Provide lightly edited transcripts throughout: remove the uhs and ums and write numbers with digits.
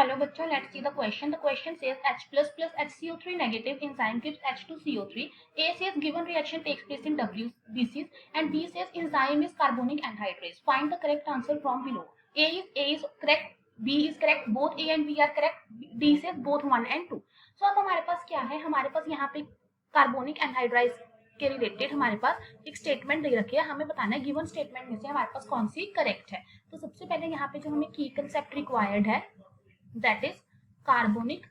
Hello बच्चों, let's see the question. The question says H plus plus HCO3 negative enzyme gives H2CO3. A says given reaction takes place in WBCs and B says enzyme is carbonic anhydrase. Find the correct answer from below. A is correct, B is correct, both A and B are correct. D says both 1 and 2. So अब हमारे पास क्या है, हमारे पास यहाँ पे carbonic एनहाइड्राइज के related हमारे पास एक स्टेटमेंट दे रखी है, हमें बताना है गिवन स्टेटमेंट में से हमारे पास कौन सी करेक्ट है। तो सबसे पहले यहाँ पे जो हमें की कंसेप्ट रिक्वायर्ड है that is carbonic,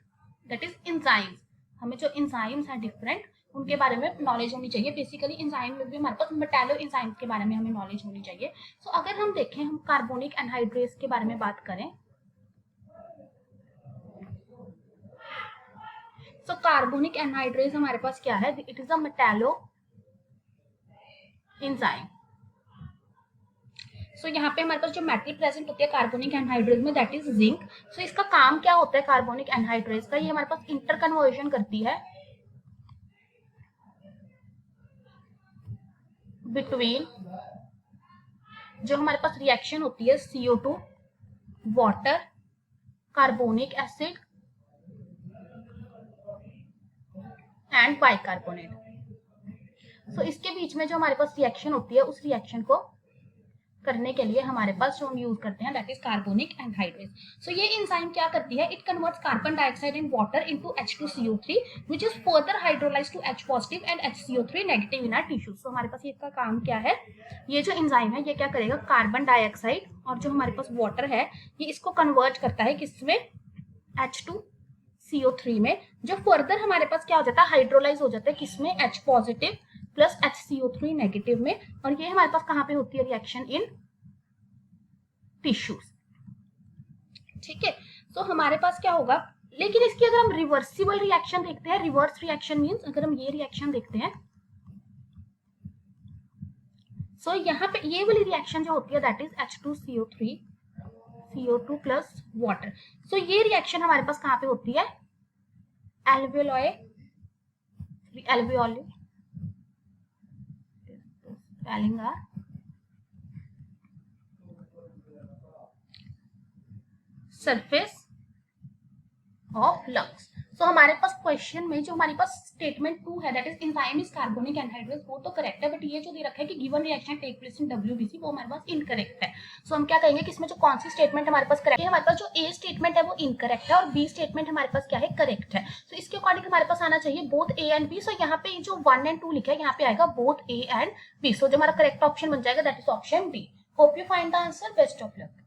that is enzymes. हमें जो इंजाइम्स हैं डिफरेंट उनके बारे में नॉलेज होनी चाहिए। बेसिकली इंजाइम में भी हमारे पास मेटालो इंजाइम्स के बारे में हमें नॉलेज होनी चाहिए। सो अगर हम देखें, हम कार्बोनिक एनहाइड्रेस के बारे में बात करें, सो कार्बोनिक एनहाइड्रेस हमारे पास क्या है, it is a metalloenzyme. So यहाँ पे हमारे पास जो मेटल प्रेजेंट होती है कार्बोनिक एनहाइड्रेस में दैट इज जिंक। सो इसका काम क्या होता है कार्बोनिक एनहाइड्रेस का, ये हमारे पास इंटर कन्वर्जन करती है बिटवीन जो हमारे पास रिएक्शन होती है CO2 water carbonic acid and bicarbonate. So इसके बीच में जो हमारे पास रिएक्शन होती है उस रिएक्शन को करने के लिए हमारे पास जो हम यूज करते हैं that is carbonic anhydrase. So ये एंजाइम क्या करती है, it converts carbon dioxide and water into H2CO3 which is further hydrolysed to H positive and HCO3 negative in our tissues. So हमारे पास इसका काम क्या है, ये जो एंजाइम है ये क्या करेगा, कार्बन डाइऑक्साइड और जो हमारे पास वाटर है ये इसको कन्वर्ट करता है किसमें, H2CO3 में, जो फर्दर हमारे पास क्या हो जाता है, हाइड्रोलाइज हो जाता है किसमें, H positive plus HCO3 negative में। और ये हमारे पास कहां पे होती है रिएक्शन, इन टिश्यूज। ठीक है, तो हमारे पास क्या होगा, लेकिन इसकी अगर हम रिवर्सिबल रिएक्शन देखते हैं, रिवर्स रिएक्शन मींस अगर हम ये रिएक्शन देखते हैं, सो यहाँ पे ये वाली रिएक्शन जो होती है that is H2CO3 CO2 plus water. So ये रिएक्शन हमारे पास कहां पे होती है, सरफेस ऑफ लंग्स। सो हमारे पास क्वेश्चन में जो हमारे पास स्टेटमेंट 2 है that is enzyme is carbonic anhydrase, वो तो करेक्ट है, बट ये जो दे रखा है कि given reaction take place in WBC वो हमारे पास इनकरेक्ट है। सो हम क्या कहेंगे कि इसमें जो कौन सी स्टेटमेंट हमारे पास करेक्ट है, हमारे पास जो ए स्टेटमेंट है वो इनकरेक्ट है और बी स्टेटमेंट हमारे पास क्या है, करेक्ट है। सो इसके अकॉर्डिंग हमारे पास आना चाहिए बोथ ए एंड बी। सो यहाँ पे जो 1 एंड 2 लिखा है यहाँ पे आएगा both A and B. So जो हमारा करेक्ट ऑप्शन बन जाएगा that is option B. Hope you find the answer, best of luck.